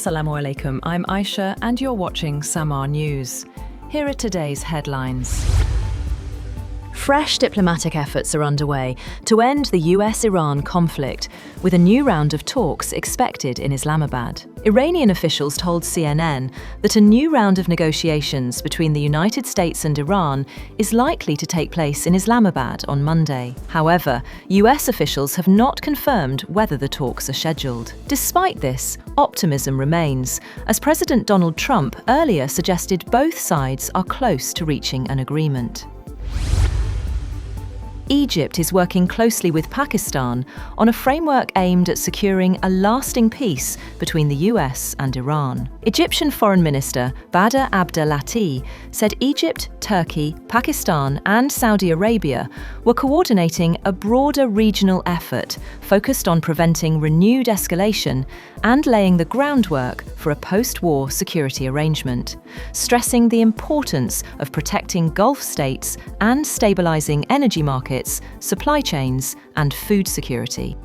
Assalamu alaikum, I'm Aisha and you're watching Samaa News. Here are today's headlines. Fresh diplomatic efforts are underway to end the US-Iran conflict, with a new round of talks expected in Islamabad. Iranian officials told CNN that a new round of negotiations between the United States and Iran is likely to take place in Islamabad on Monday. However, US officials have not confirmed whether the talks are scheduled. Despite this, optimism remains, as President Donald Trump earlier suggested both sides are close to reaching an agreement. Egypt is working closely with Pakistan on a framework aimed at securing a lasting peace between the US and Iran. Egyptian Foreign Minister Badr Abdelati said Egypt, Turkey, Pakistan and Saudi Arabia were coordinating a broader regional effort focused on preventing renewed escalation and laying the groundwork for a post-war security arrangement, stressing the importance of protecting Gulf states and stabilizing energy markets, supply chains, and food security.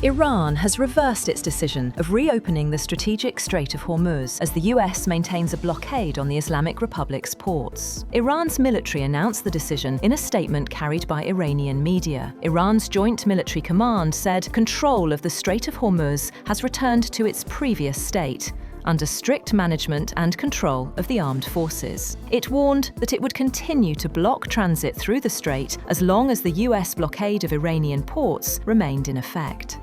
Iran has reversed its decision of reopening the strategic Strait of Hormuz as the US maintains a blockade on the Islamic Republic's ports. Iran's military announced the decision in a statement carried by Iranian media. Iran's Joint Military Command said control of the Strait of Hormuz has returned to its previous state, under strict management and control of the armed forces. It warned that it would continue to block transit through the strait as long as the US blockade of Iranian ports remained in effect.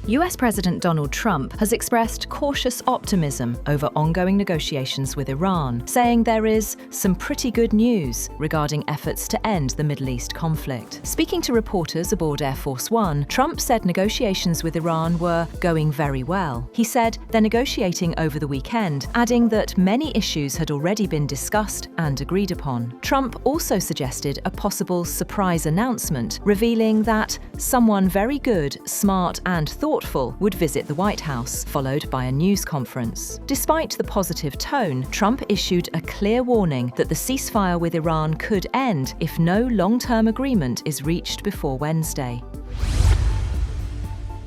US President Donald Trump has expressed cautious optimism over ongoing negotiations with Iran, saying there is some pretty good news regarding efforts to end the Middle East conflict. Speaking to reporters aboard Air Force One, Trump said negotiations with Iran were going very well. He said they're negotiating over the weekend, adding that many issues had already been discussed and agreed upon. Trump also suggested a possible surprise announcement, revealing that someone very good, smart and thoughtful would visit the White House, followed by a news conference. Despite the positive tone, Trump issued a clear warning that the ceasefire with Iran could end if no long-term agreement is reached before Wednesday.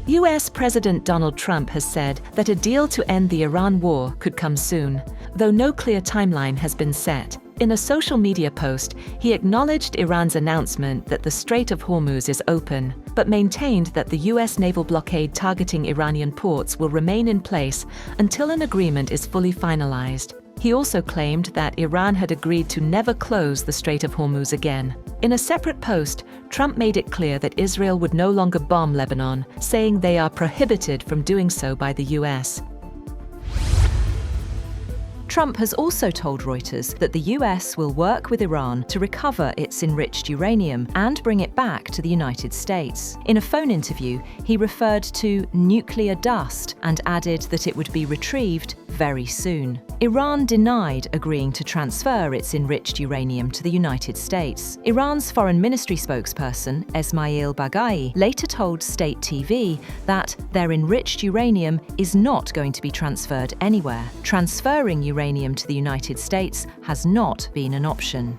US President Donald Trump has said that a deal to end the Iran war could come soon, though no clear timeline has been set. In a social media post, he acknowledged Iran's announcement that the Strait of Hormuz is open, but maintained that the US naval blockade targeting Iranian ports will remain in place until an agreement is fully finalized. He also claimed that Iran had agreed to never close the Strait of Hormuz again. In a separate post, Trump made it clear that Israel would no longer bomb Lebanon, saying they are prohibited from doing so by the US. Trump has also told Reuters that the US will work with Iran to recover its enriched uranium and bring it back to the United States. In a phone interview, he referred to nuclear dust and added that it would be retrieved very soon. Iran denied agreeing to transfer its enriched uranium to the United States. Iran's foreign ministry spokesperson, Esmail Baghai, later told State TV that their enriched uranium is not going to be transferred anywhere. Transferring uranium to the United States has not been an option.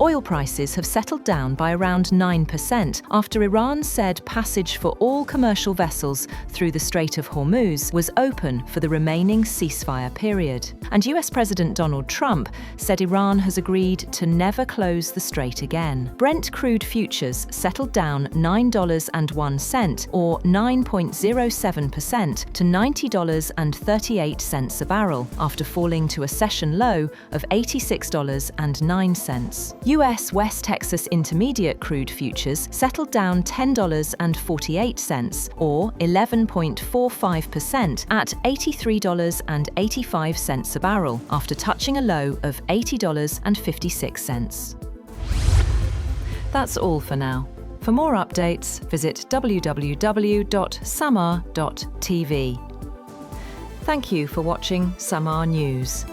Oil prices have settled down by around 9% after Iran said passage for all commercial vessels through the Strait of Hormuz was open for the remaining ceasefire period. And US President Donald Trump said Iran has agreed to never close the strait again. Brent crude futures settled down $9.01 or 9.07% to $90.38 a barrel after falling to a session low of $86.09. US West Texas Intermediate crude futures settled down $10.48 or 11.45% at $83.85 a barrel after touching a low of $80.56. That's all for now. For more updates, visit www.samaa.tv. Thank you for watching Samaa News.